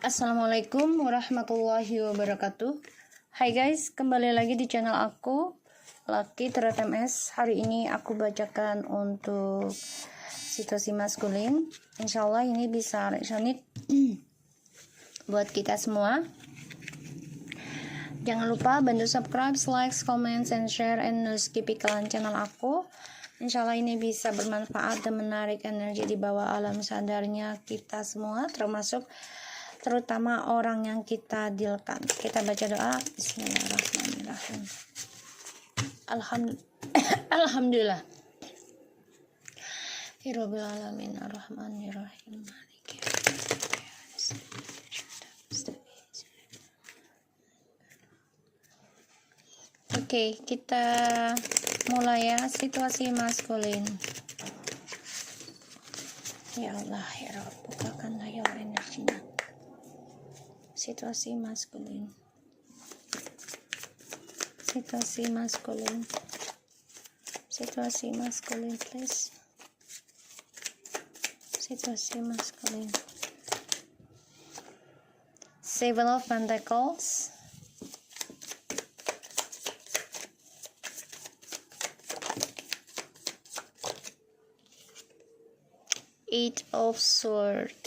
Assalamualaikum warahmatullahi wabarakatuh. Hai guys, kembali lagi di channel aku Lucky Tarot MS. Hari ini aku bacakan untuk situasi maskulin. Insyaallah ini bisa resonate buat kita semua. Jangan lupa bantu subscribe, like, comment, and share, and skip iklan channel aku. Insyaallah ini bisa bermanfaat dan menarik energi di bawah alam sadarnya kita semua, terutama orang yang kita dealkan. Kita baca doa. Bismillahirrahmanirrahim. Alhamdulillah. Rabbil alamin arrahmanirrahim. Oke, kita mulai ya. Situasi maskulin. Ya Allah, ya Rabb, bukakanlah ya energinya. Situasi maskulin, please. Situasi maskulin. Seven of Pentacles, Eight of Swords,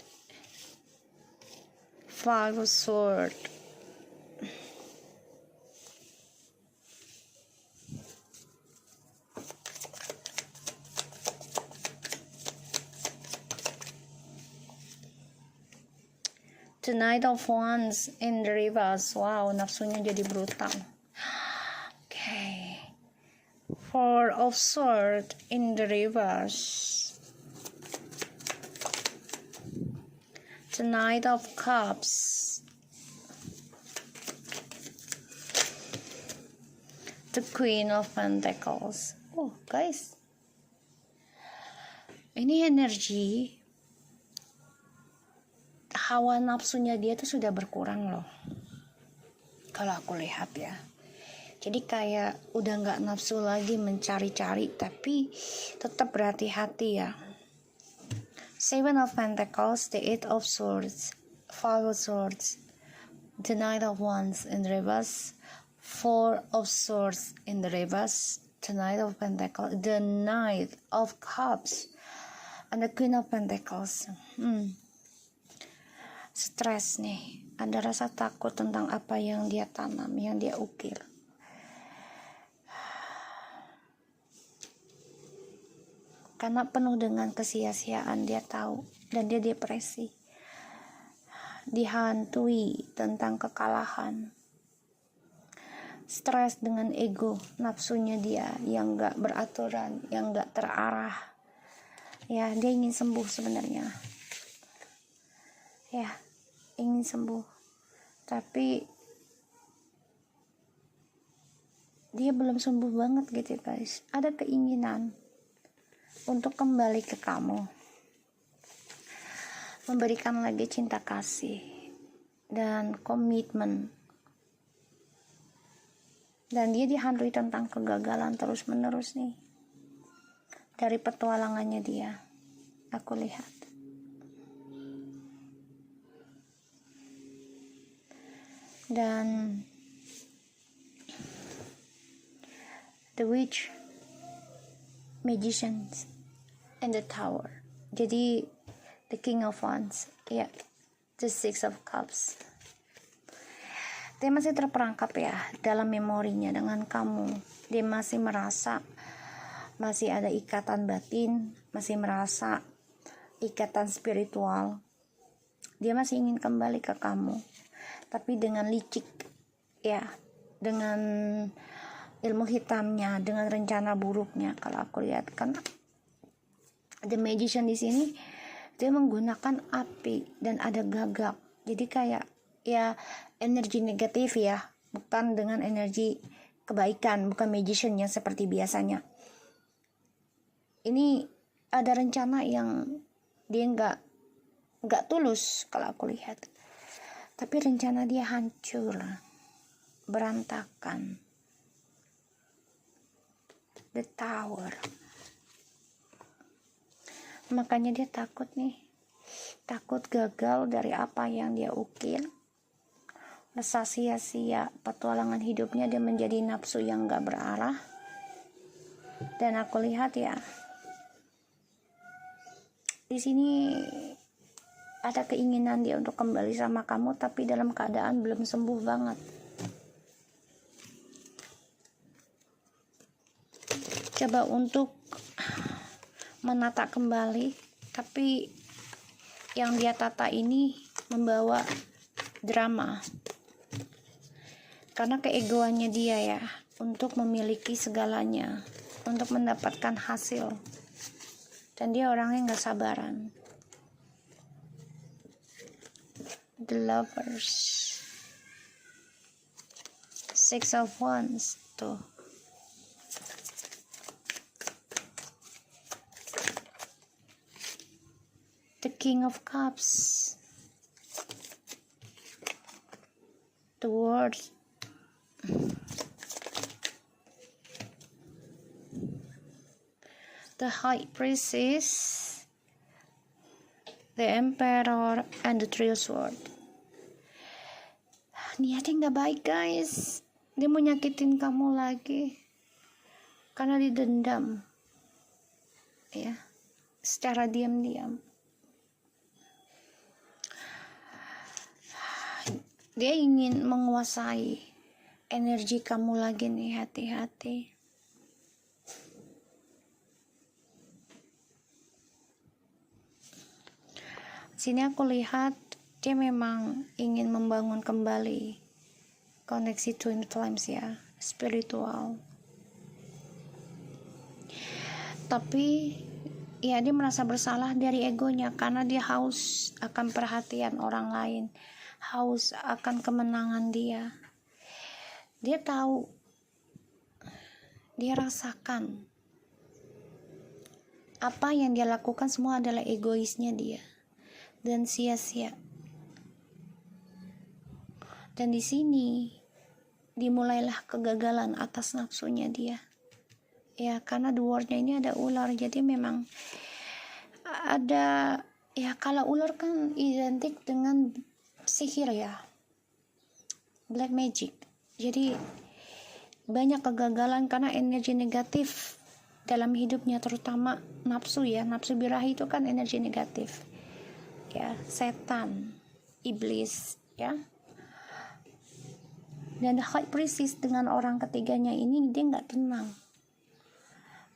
Five of Swords, the Knight of Wands in the reverse. Wow, nafsunya jadi brutal. Okay. Four of Swords in the reverse. The Knight of Cups. The Queen of Pentacles. Oh, guys. Ini energi hawa nafsunya dia tuh sudah berkurang loh. Kalau aku lihat ya. Jadi kayak udah nggak nafsu lagi mencari-cari, tapi tetap berhati-hati ya. Seven of Pentacles, the Eight of Swords, Five of Swords, the Knight of Wands in the reverse, Four of Swords in the reverse, the Knight of Pentacles, the Knight of Cups, and the Queen of Pentacles. Stres nih, ada rasa takut tentang apa yang dia tanam, yang dia ukir. Karena penuh dengan kesia-siaan, dia tahu, dan dia depresi, dihantui tentang kekalahan, stres dengan ego nafsunya dia yang gak beraturan, yang gak terarah ya. Dia ingin sembuh sebenarnya ya, ingin sembuh, tapi dia belum sembuh banget gitu guys. Ada keinginan untuk kembali ke kamu, memberikan lagi cinta kasih dan komitmen, dan dia dihantui tentang kegagalan terus menerus nih dari petualangannya dia. Aku lihat dan the Witch, Magicians, and the Tower. Jadi the King of Wands, ya, the Six of Cups. Dia masih terperangkap ya dalam memorinya dengan kamu. Dia masih merasa masih ada ikatan batin, masih merasa ikatan spiritual. Dia masih ingin kembali ke kamu, tapi dengan licik ya, dengan ilmu hitamnya, dengan rencana buruknya. Kalau aku lihat kan the Magician di sini dia menggunakan api dan ada gagak. Jadi kayak ya energi negatif ya, bukan dengan energi kebaikan, bukan Magician yang seperti biasanya. Ini ada rencana yang dia nggak tulus kalau aku lihat. Tapi rencana dia hancur, berantakan. The Tower. Makanya dia takut nih. takut gagal dari apa yang dia ukir, rasa sia-sia petualangan hidupnya, dia menjadi nafsu yang gak berarah. Dan aku lihat ya, di sini ada keinginan dia untuk kembali sama kamu, tapi dalam keadaan belum sembuh banget. Coba untuk menata kembali, tapi yang dia tata ini membawa drama. Karena keegoannya dia ya, untuk memiliki segalanya, untuk mendapatkan hasil. Dan dia orangnya gak sabaran. The Lovers, Six of Wands tuh. The King of Cups, the World, the High Priestess, the Emperor, and the Three Sword. Niatnya gak baik guys, dia mau nyakitin kamu lagi karena didendam ya, secara diam-diam. Dia ingin menguasai energi kamu lagi nih, hati-hati. Sini aku lihat dia memang ingin membangun kembali koneksi twin flames ya, spiritual. Tapi ya dia merasa bersalah dari egonya karena dia haus akan perhatian orang lain, haus akan kemenangan dia. Dia tahu, dia rasakan apa yang dia lakukan semua adalah egoisnya dia dan sia-sia. Dan di sini dimulailah kegagalan atas nafsunya dia. Ya, karena dua-duanya ini ada ular, jadi memang ada ya, kalau ular kan identik dengan sihir ya, black magic. Jadi banyak kegagalan karena energi negatif dalam hidupnya, terutama nafsu ya, nafsu birahi itu kan energi negatif ya, setan, iblis ya. Dan High Priestess dengan orang ketiganya ini dia nggak tenang.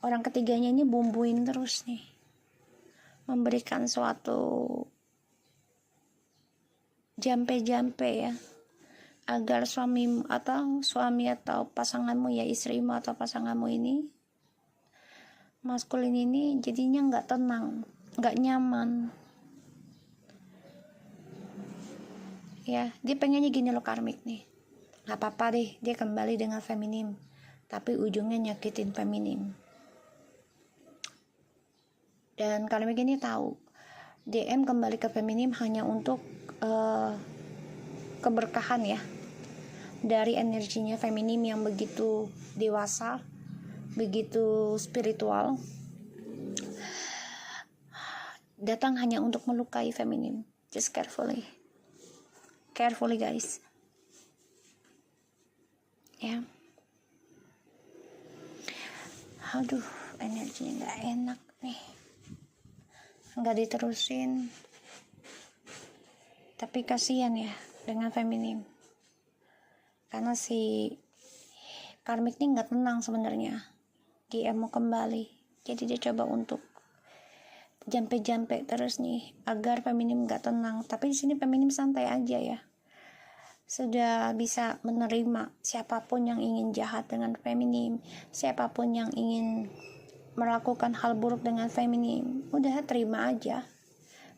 Orang ketiganya ini bumbuin terus nih, memberikan suatu jampe-jampe ya, agar suami atau pasanganmu ya, istrimu atau pasanganmu ini, maskulin ini jadinya nggak tenang, nggak nyaman ya. Dia pengennya gini loh, karmik nih, nggak apa-apa deh dia kembali dengan feminim, tapi ujungnya nyakitin feminim. Dan karmik ini tahu DM kembali ke feminim hanya untuk keberkahan ya, dari energinya feminim yang begitu dewasa, begitu spiritual, datang hanya untuk melukai feminim. Just carefully guys ya. Aduh, energinya nggak enak nih, nggak diterusin. Tapi kasihan ya dengan feminim, karena si karmik ini nggak tenang sebenarnya. Dia mau kembali, jadi dia coba untuk jampe-jampe terus nih agar feminim nggak tenang. Tapi di sini feminim santai aja ya, sudah bisa menerima siapapun yang ingin jahat dengan feminim, siapapun yang ingin melakukan hal buruk dengan feminim, udah terima aja.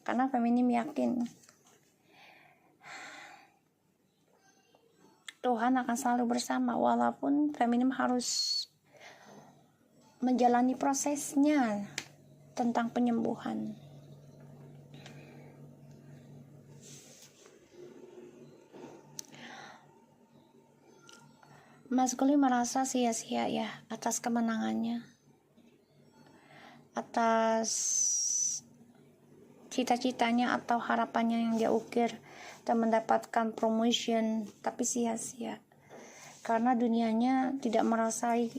Karena feminim yakin Tuhan akan selalu bersama, walaupun feminim harus menjalani prosesnya tentang penyembuhan. Maskulin merasa sia-sia ya atas kemenangannya, atas cita-citanya atau harapannya yang dia ukir dan mendapatkan promotion, tapi sia-sia karena dunianya tidak merasai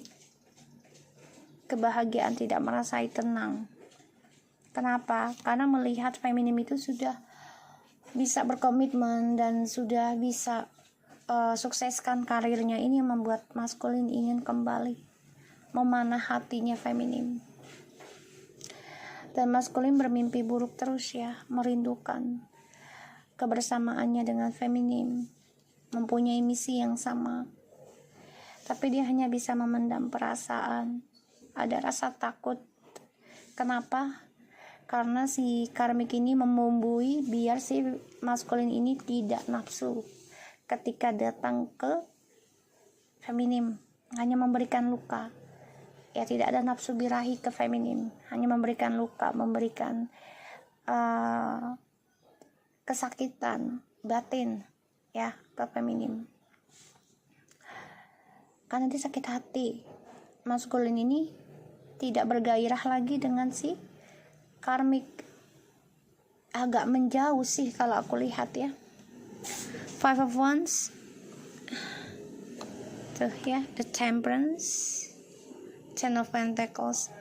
kebahagiaan, tidak merasai tenang. Kenapa? Karena melihat feminim itu sudah bisa berkomitmen dan sudah bisa sukseskan karirnya. Ini yang membuat maskulin ingin kembali memanah hatinya feminim. Dan maskulin bermimpi buruk terus ya, merindukan kebersamaannya dengan feminim, mempunyai misi yang sama. Tapi dia hanya bisa memendam perasaan, ada rasa takut. Kenapa? Karena si karmik ini membumbui biar si maskulin ini tidak nafsu ketika datang ke feminim, hanya memberikan luka. Ya, tidak ada nafsu birahi ke feminim, hanya memberikan luka, memberikan kesakitan batin ya ke feminim. Karena dia sakit hati, maskulin ini tidak bergairah lagi dengan si karmik, agak menjauh sih kalau aku lihat ya. Five of Wands tuh ya, the Temperance, Ten of Pentacles,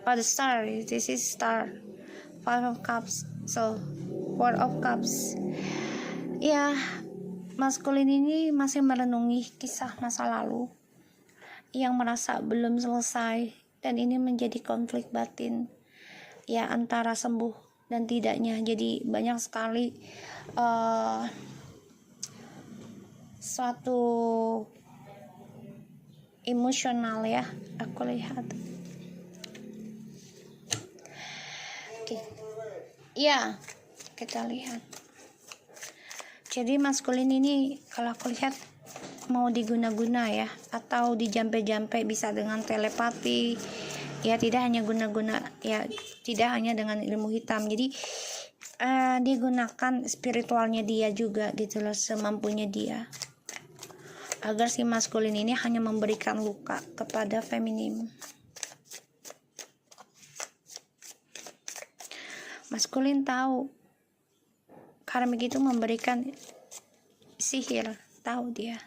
the Star, this is Star, Five of Cups, so Four of Cups. Ya, maskulin ini masih merenungi kisah masa lalu yang merasa belum selesai, dan ini menjadi konflik batin ya, antara sembuh dan tidaknya. Jadi banyak sekali suatu emosional ya, aku lihat. Oke. Ya, kita lihat. Jadi maskulin ini kalau aku lihat mau diguna-guna ya, atau dijampe-jampe, bisa dengan telepati ya, tidak hanya guna-guna ya, tidak hanya dengan ilmu hitam. Jadi dia gunakan spiritualnya dia juga gitu loh, semampunya dia, agar si maskulin ini hanya memberikan luka kepada feminim. Maskulin tahu karmik itu memberikan sihir, tahu dia.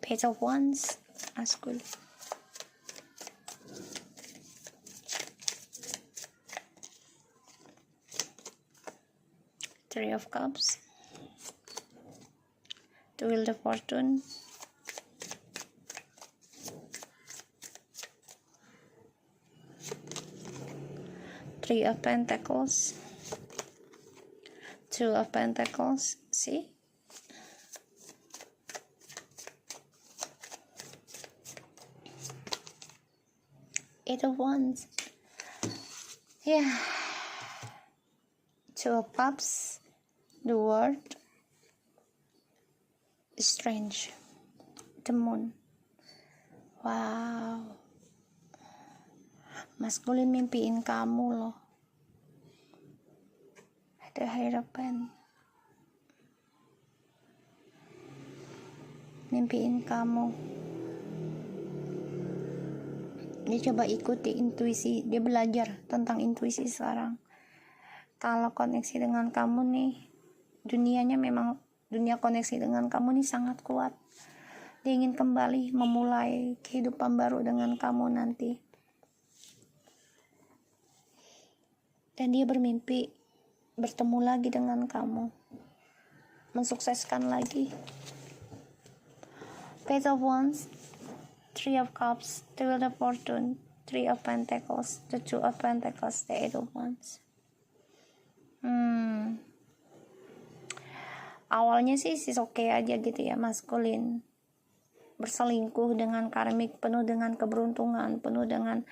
Page of Wands, maskulin. Three of Cups, the Wheel of Fortune, Three of Pentacles, Two of Pentacles, see? Eight of Wands, yeah. Two of Cups, the World, Strange, the Moon. Wow, maskulin mimpiin kamu loh, ada harapan, mimpiin kamu. Dia coba ikuti intuisi, dia belajar tentang intuisi sekarang. Kalau koneksi dengan kamu nih, dunianya memang, dunia koneksi dengan kamu nih sangat kuat. Dia ingin kembali memulai kehidupan baru dengan kamu nanti. Dan dia bermimpi bertemu lagi dengan kamu, mensukseskan lagi. Page of Wands, Three of Cups, the Wheel of Fortune, Three of Pentacles, the Two of Pentacles, the Eight of Wands. Awalnya sih oke aja gitu ya, maskulin berselingkuh dengan karmik, penuh dengan keberuntungan, penuh dengan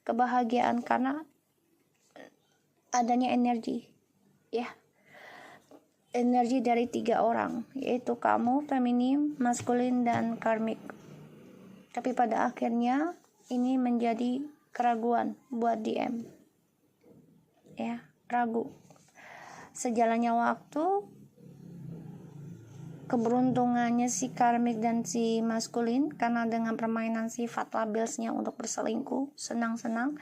kebahagiaan karena adanya energi ya, energi dari 3 orang, yaitu kamu, feminim, maskulin, dan karmik. Tapi pada akhirnya ini menjadi keraguan buat DM ya, ragu. Sejalannya waktu, keberuntungannya si karmik dan si maskulin, karena dengan permainan sifat labelsnya untuk berselingkuh, senang-senang,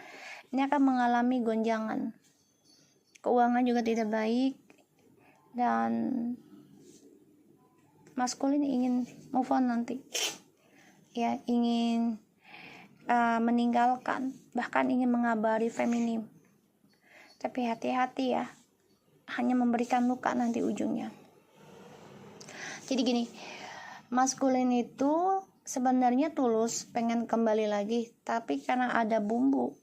ini akan mengalami gonjangan keuangan juga tidak baik, dan maskulin ingin move on nanti, ya, ingin meninggalkan, bahkan ingin mengabari feminim. Tapi hati-hati ya, hanya memberikan luka nanti ujungnya. Jadi gini, maskulin itu sebenarnya tulus pengen kembali lagi, tapi karena ada bumbu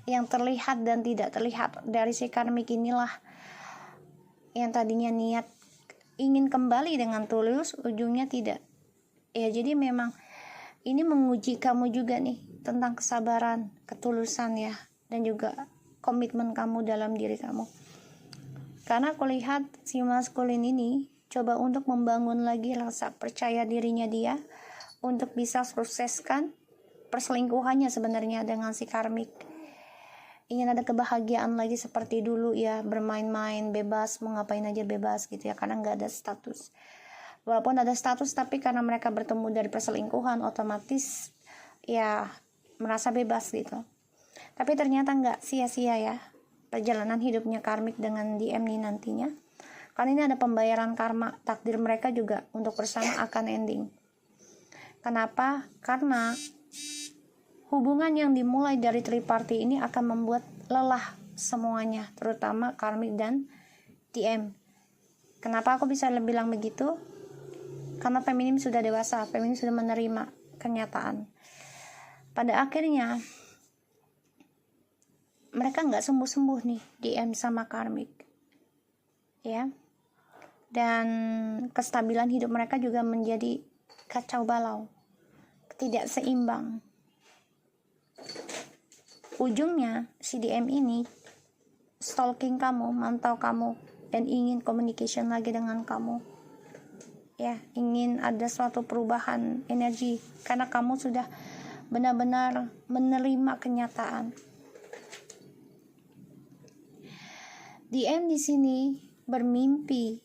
yang terlihat dan tidak terlihat dari si karmik inilah, yang tadinya niat ingin kembali dengan tulus, ujungnya tidak. Ya, jadi memang ini menguji kamu juga nih tentang kesabaran, ketulusan ya, dan juga komitmen kamu dalam diri kamu. Karena aku lihat si maskulin ini coba untuk membangun lagi rasa percaya dirinya dia untuk bisa sukseskan perselingkuhannya sebenarnya dengan si karmik. Ingin ada kebahagiaan lagi seperti dulu ya, bermain-main bebas, mau ngapain aja bebas gitu ya, karena nggak ada status. Walaupun ada status, tapi karena mereka bertemu dari perselingkuhan, otomatis ya merasa bebas gitu. Tapi ternyata nggak sia-sia ya perjalanan hidupnya karmik dengan DM ini nantinya. Karena ini ada pembayaran karma, takdir mereka juga untuk bersama akan ending. Kenapa? Karena hubungan yang dimulai dari triparty ini akan membuat lelah semuanya, terutama karmik dan DM. Kenapa aku bisa bilang begitu? Karena feminim sudah dewasa, feminim sudah menerima kenyataan. Pada akhirnya mereka nggak sembuh-sembuh nih DM sama karmik, ya. Dan kestabilan hidup mereka juga menjadi kacau balau, tidak seimbang. Ujungnya si DM ini stalking kamu, mantau kamu, dan ingin communication lagi dengan kamu. Ya, ingin ada suatu perubahan energi karena kamu sudah benar-benar menerima kenyataan. DM di sini bermimpi,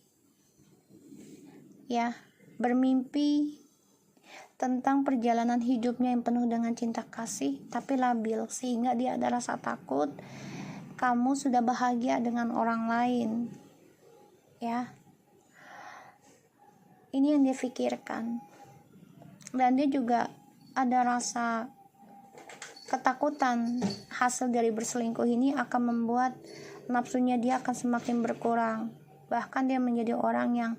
ya, bermimpi tentang perjalanan hidupnya yang penuh dengan cinta kasih, tapi labil, sehingga dia ada rasa takut kamu sudah bahagia dengan orang lain, ya. Ini yang dia pikirkan, dan dia juga ada rasa ketakutan hasil dari berselingkuh ini akan membuat nafsunya dia akan semakin berkurang, bahkan dia menjadi orang yang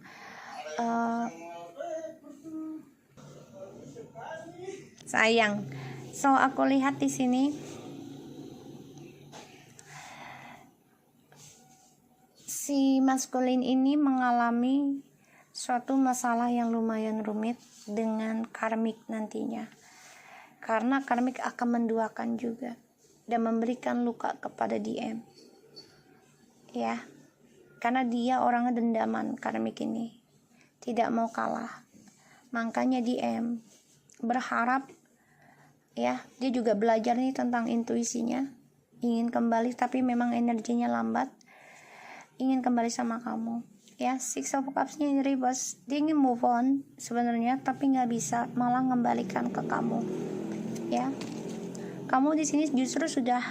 sayang. So aku lihat di sini si maskulin ini mengalami suatu masalah yang lumayan rumit dengan karmik nantinya, karena karmik akan menduakan juga dan memberikan luka kepada DM, ya, karena dia orangnya dendaman. Karmik ini tidak mau kalah, makanya DM berharap, ya, dia juga belajar nih tentang intuisinya, ingin kembali, tapi memang energinya lambat, ingin kembali sama kamu. Ya, Six of Cups-nya ini reverse. Dia ingin move on sebenarnya, tapi nggak bisa, malah mengembalikan ke kamu. Ya, kamu di sini justru sudah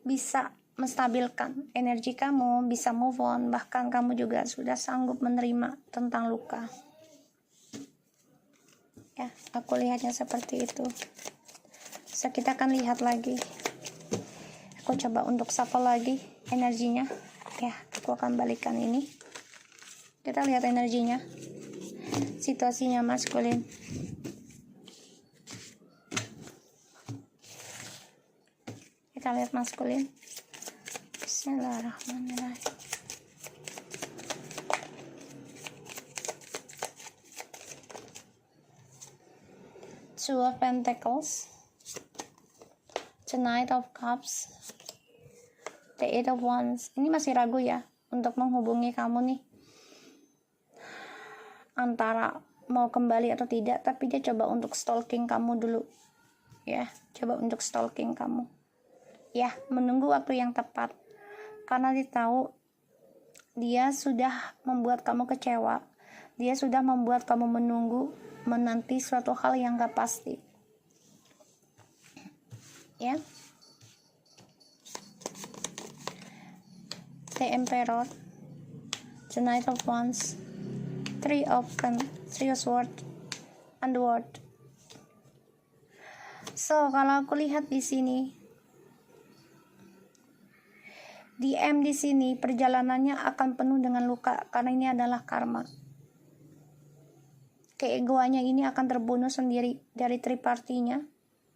bisa menstabilkan energi kamu, bisa move on, bahkan kamu juga sudah sanggup menerima tentang luka. Ya, aku lihatnya seperti itu. So, kita akan lihat lagi. Aku coba untuk shuffle lagi energinya. Ya, aku akan balikan ini. Kita lihat energinya, situasinya maskulin. Kita lihat maskulin. Bismillahirrahmanirrahim. Two of Pentacles, the Knight of Cups, the Eight of Wands. Ini masih ragu ya untuk menghubungi kamu nih, antara mau kembali atau tidak, tapi dia coba untuk stalking kamu dulu, ya, coba untuk stalking kamu, ya, menunggu waktu yang tepat, karena dia tahu dia sudah membuat kamu kecewa, dia sudah membuat kamu menanti suatu hal yang gak pasti, ya. the Emperor, the Knight of Wands, Three of Swords, and the World. So kalau aku lihat di sini, DM di sini perjalanannya akan penuh dengan luka karena ini adalah karma. Keegoannya ini akan terbunuh sendiri dari tripartinya.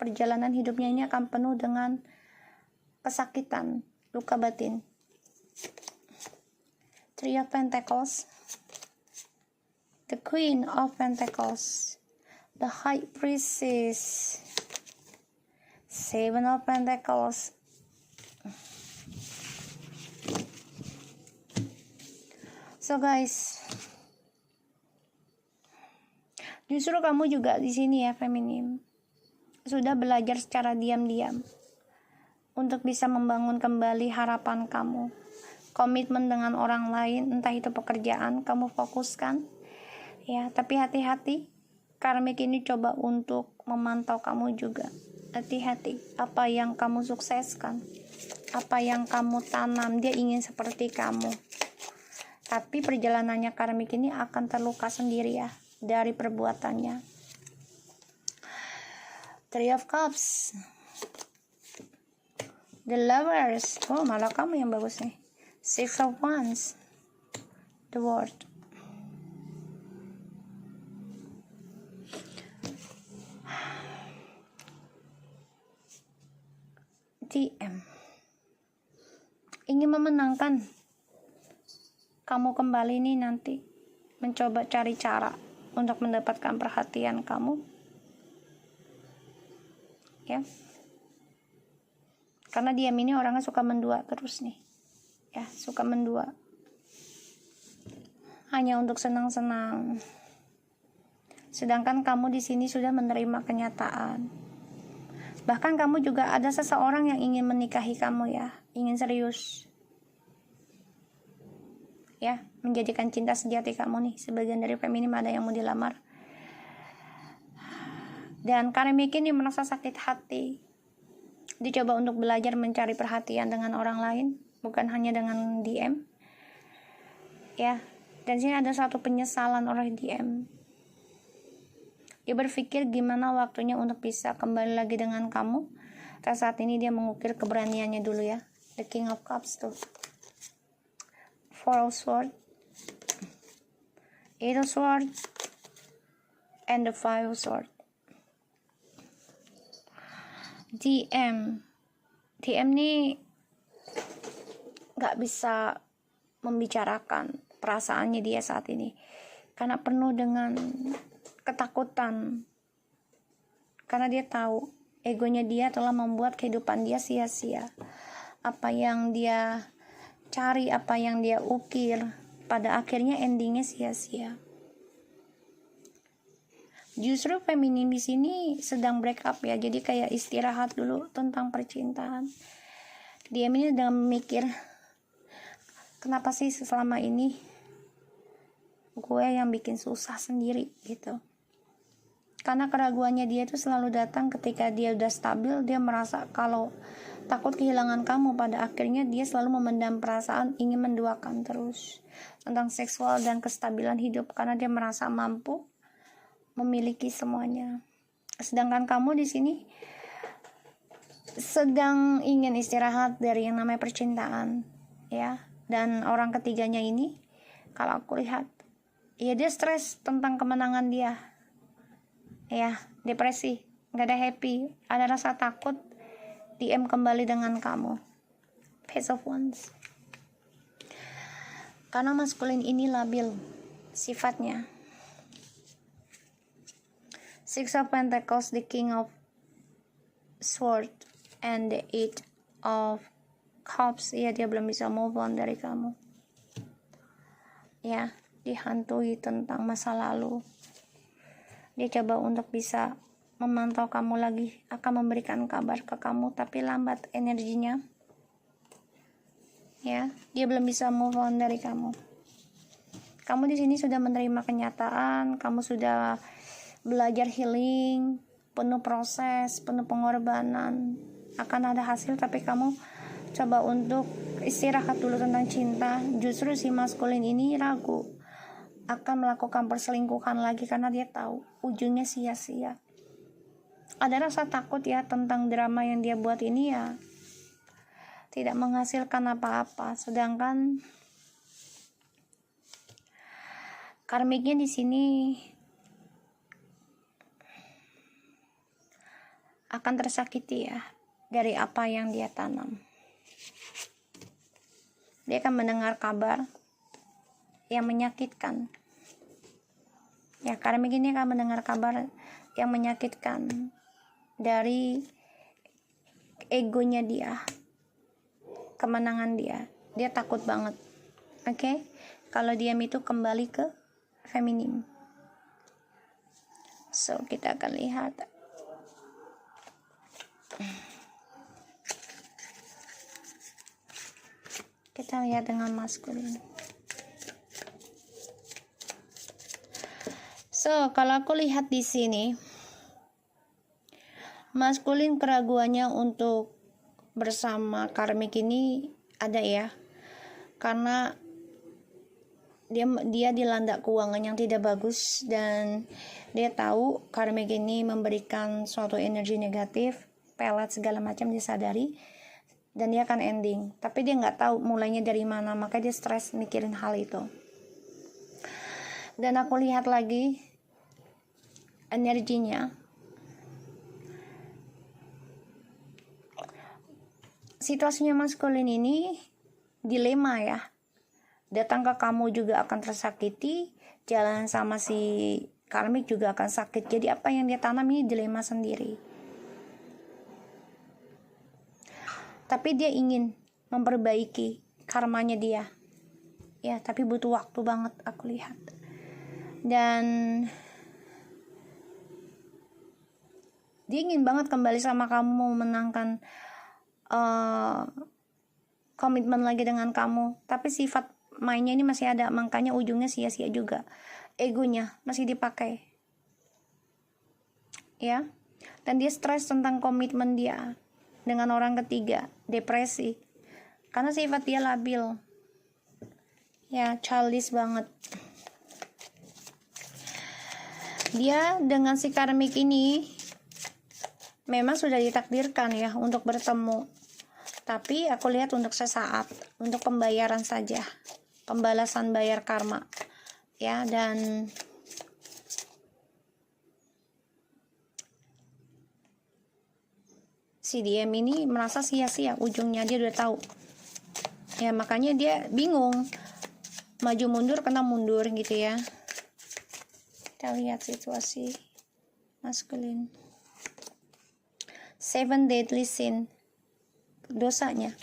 Perjalanan hidupnya ini akan penuh dengan kesakitan, luka batin. Three of Pentacles, the Queen of Pentacles, the High Priestess, Seven of Pentacles. So guys, justru kamu juga di sini ya feminim, sudah belajar secara diam-diam untuk bisa membangun kembali harapan kamu. Komitmen dengan orang lain, entah itu pekerjaan, kamu fokuskan ya, tapi hati-hati, karmik ini coba untuk memantau kamu juga. Hati-hati, apa yang kamu sukseskan, apa yang kamu tanam, dia ingin seperti kamu. Tapi perjalanannya karmik ini akan terluka sendiri ya dari perbuatannya. Three of Cups, the Lovers. Oh, malah kamu yang bagus nih. Six of Wands, the World. DM ingin memenangkan kamu kembali nih nanti, mencoba cari cara untuk mendapatkan perhatian kamu ya, karena diam ini orangnya suka mendua terus nih ya, suka mendua hanya untuk senang-senang, sedangkan kamu di sini sudah menerima kenyataan. Bahkan kamu juga ada seseorang yang ingin menikahi kamu ya, ingin serius ya, menjadikan cinta sejati kamu nih. Sebagian dari feminim ada yang mau dilamar. Dan karmik ini merasa sakit hati, dicoba untuk belajar mencari perhatian dengan orang lain, bukan hanya dengan DM ya. Dan sini ada satu penyesalan oleh DM. Dia berpikir gimana waktunya untuk bisa kembali lagi dengan kamu. Dan saat ini dia mengukir keberaniannya dulu ya. The King of Cups tuh, Four of Swords, Eight of Swords, and the Five of Swords. DM nih gak bisa membicarakan perasaannya dia saat ini karena penuh dengan ketakutan, karena dia tahu egonya dia telah membuat kehidupan dia sia-sia. Apa yang dia cari, apa yang dia ukir, pada akhirnya endingnya sia-sia. Justru feminim di sini sedang break up ya, jadi kayak istirahat dulu tentang percintaan. Dia ini sedang memikir, kenapa sih selama ini gue yang bikin susah sendiri gitu. Karena keraguannya dia itu selalu datang ketika dia udah stabil. Dia merasa kalau takut kehilangan kamu, pada akhirnya dia selalu memendam perasaan, ingin menduakan terus tentang seksual dan kestabilan hidup, karena dia merasa mampu memiliki semuanya. Sedangkan kamu di sini sedang ingin istirahat dari yang namanya percintaan ya. Dan orang ketiganya ini kalau aku lihat ya, dia stres tentang kemenangan dia ya, depresi, gak ada happy, ada rasa takut DM kembali dengan kamu. Page of Wands, karena maskulin ini labil sifatnya. Six of Pentacles, the King of Swords, and the Eight of Cups. Ya, dia belum bisa move on dari kamu ya, dihantui tentang masa lalu. Dia coba untuk bisa memantau kamu lagi, akan memberikan kabar ke kamu, tapi lambat energinya ya. Dia belum bisa move on dari kamu. Kamu di sini sudah menerima kenyataan, kamu sudah belajar healing, penuh proses, penuh pengorbanan, akan ada hasil, tapi kamu coba untuk istirahat dulu tentang cinta. Justru si maskulin ini ragu akan melakukan perselingkuhan lagi karena dia tahu ujungnya sia-sia. Ada rasa takut ya tentang drama yang dia buat ini ya tidak menghasilkan apa-apa. Sedangkan karmiknya di sini akan tersakiti ya dari apa yang dia tanam. Dia akan mendengar kabar yang menyakitkan. Ya, karmik ini akan mendengar kabar yang menyakitkan dari egonya dia, kemenangan dia. Dia takut banget. Oke? Kalau diam itu kembali ke feminim. So, kita akan lihat. Kita lihat dengan maskulin. So, kalau aku lihat di sini, maskulin keraguannya untuk bersama karmik ini ada ya. Karena dia dilanda keuangan yang tidak bagus dan dia tahu karmik ini memberikan suatu energi negatif, pelet segala macam disadari dan dia akan ending. Tapi dia nggak tahu mulainya dari mana, makanya dia stres mikirin hal itu. Dan aku lihat lagi energinya. Situasinya maskulin ini dilema ya. Datang ke kamu juga akan tersakiti, jalan sama si karmik juga akan sakit. Jadi apa yang dia tanam ini dilema sendiri. Tapi dia ingin memperbaiki karmanya dia. Ya, tapi butuh waktu banget aku lihat. Dan dia ingin banget kembali sama kamu, memenangkan komitmen lagi dengan kamu. Tapi sifat mainnya ini masih ada, makanya ujungnya sia-sia juga. Egonya masih dipakai. Ya. Dan dia stres tentang komitmen dia dengan orang ketiga, depresi. Karena sifat dia labil. Ya, childish banget. Dia dengan si karmik ini memang sudah ditakdirkan ya untuk bertemu. Tapi aku lihat untuk sesaat, untuk pembayaran saja. Pembalasan bayar karma. Ya, dan si DM ini merasa sia-sia ujungnya, dia udah tahu. Ya, makanya dia bingung. Maju mundur kena mundur gitu ya. Kita lihat situasi maskulin. 7 deadly sin. Dosanya.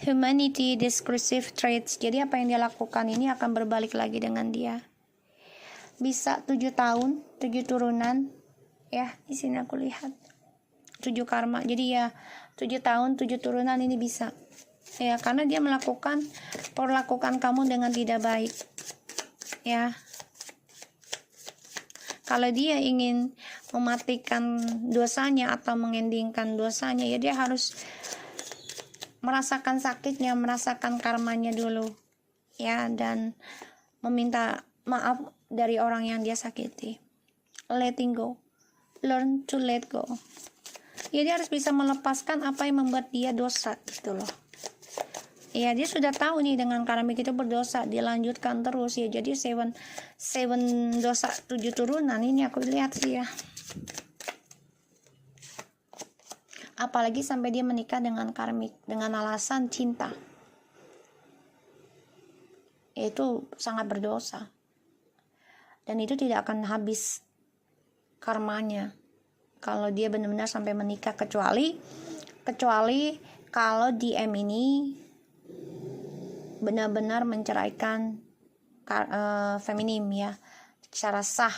Humanity, discursive traits. Jadi apa yang dia lakukan ini akan berbalik lagi dengan dia. Bisa 7 tahun, 7 turunan. Ya, di sini aku lihat. 7 karma. Jadi ya 7 tahun, 7 turunan ini bisa. Ya, karena dia perlakukan kamu dengan tidak baik. Ya. Kalau dia ingin mematikan dosanya atau mengendingkan dosanya, ya dia harus merasakan sakitnya, merasakan karmanya dulu. Ya, dan meminta maaf dari orang yang dia sakiti. Letting go. Learn to let go. Ya, dia harus bisa melepaskan apa yang membuat dia dosa gitu loh. Ya, dia sudah tahu nih dengan karmik itu berdosa, dilanjutkan terus ya. Jadi 7 dosa 7 turunan ini aku lihat sih ya. Apalagi sampai dia menikah dengan karmik dengan alasan cinta. Itu sangat berdosa. Dan itu tidak akan habis karmanya kalau dia benar-benar sampai menikah, kecuali kalau DM ini benar-benar menceraikan feminim ya secara sah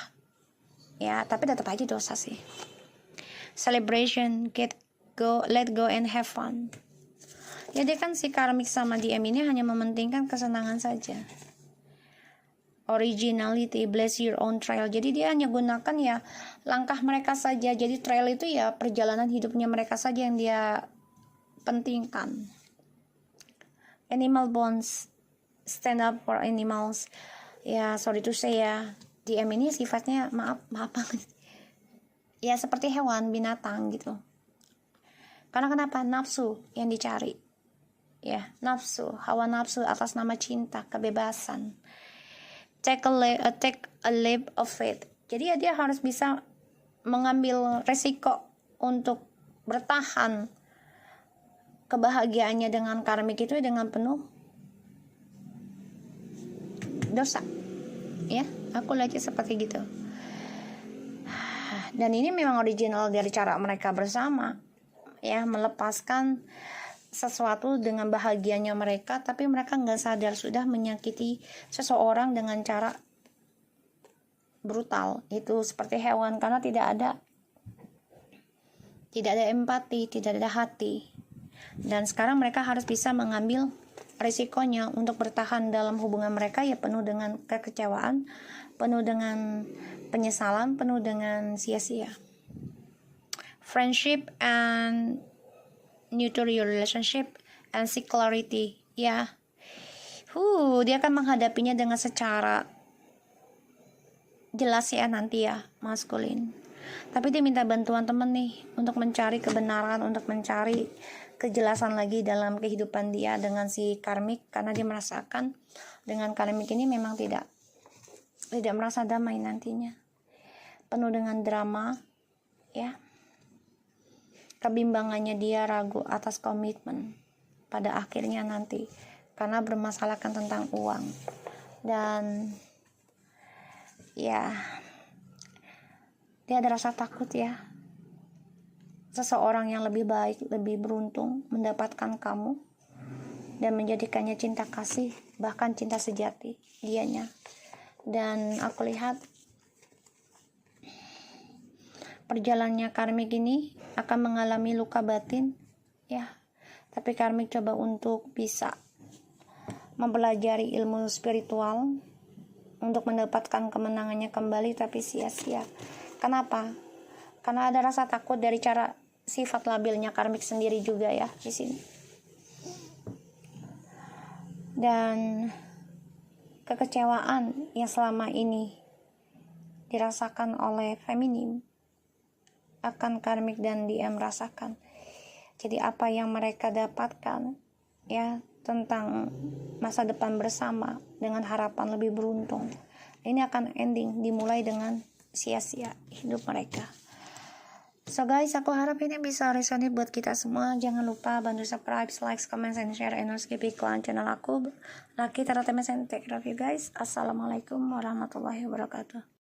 ya, tapi tetap aja dosa sih. Celebration, let go and have fun. Ya, dia kan si karmik sama DM ini hanya mementingkan kesenangan saja. Originality, bless your own trail. Jadi dia hanya gunakan ya langkah mereka saja. Jadi trail itu ya perjalanan hidupnya mereka saja yang dia pentingkan. Animal bonds, stand up for animals. Ya, sorry to say ya, DM ini sifatnya maaf banget. Ya, seperti hewan, binatang gitu. Karena kenapa? Nafsu yang dicari. Ya, nafsu, hawa nafsu atas nama cinta, kebebasan. Take a leap of faith. Jadi ya dia harus bisa mengambil resiko untuk bertahan kebahagiaannya dengan karmik itu dengan penuh dosa. Ya, aku lihat seperti gitu. Dan ini memang original dari cara mereka bersama. Ya, melepaskan sesuatu dengan bahagianya mereka, tapi mereka nggak sadar sudah menyakiti seseorang dengan cara brutal. Itu seperti hewan karena tidak ada empati, tidak ada hati. Dan sekarang mereka harus bisa mengambil risikonya untuk bertahan dalam hubungan mereka, ya penuh dengan kekecewaan, penuh dengan penyesalan, penuh dengan sia-sia. Friendship and nurture your relationship and seek clarity. Ya, dia akan menghadapinya dengan secara jelas ya nanti ya, maskulin. Tapi dia minta bantuan temen nih untuk mencari kebenaran, untuk mencari kejelasan lagi dalam kehidupan dia dengan si karmik, karena dia merasakan dengan karmik ini memang tidak merasa damai nantinya, penuh dengan drama ya. Kebimbangannya dia ragu atas komitmen pada akhirnya nanti karena bermasalahkan tentang uang. Dan ya, dia ada rasa takut ya, seseorang yang lebih baik, lebih beruntung mendapatkan kamu dan menjadikannya cinta kasih, bahkan cinta sejati dianya. Dan aku lihat perjalanannya karmik ini akan mengalami luka batin ya, tapi karmik coba untuk bisa mempelajari ilmu spiritual untuk mendapatkan kemenangannya kembali, tapi sia-sia. Kenapa? Karena ada rasa takut dari cara sifat labilnya karmik sendiri juga ya di sini. Dan kekecewaan yang selama ini dirasakan oleh feminim akan karmik dan dia merasakan. Jadi apa yang mereka dapatkan ya tentang masa depan bersama dengan harapan lebih beruntung, ini akan ending, dimulai dengan sia-sia hidup mereka. So guys, aku harap ini bisa resonate buat kita semua. Jangan lupa bantu subscribe, like, comment, and share, and skip iklan channel aku. Laki Tara Temes and take care of you guys. Assalamualaikum warahmatullahi wabarakatuh.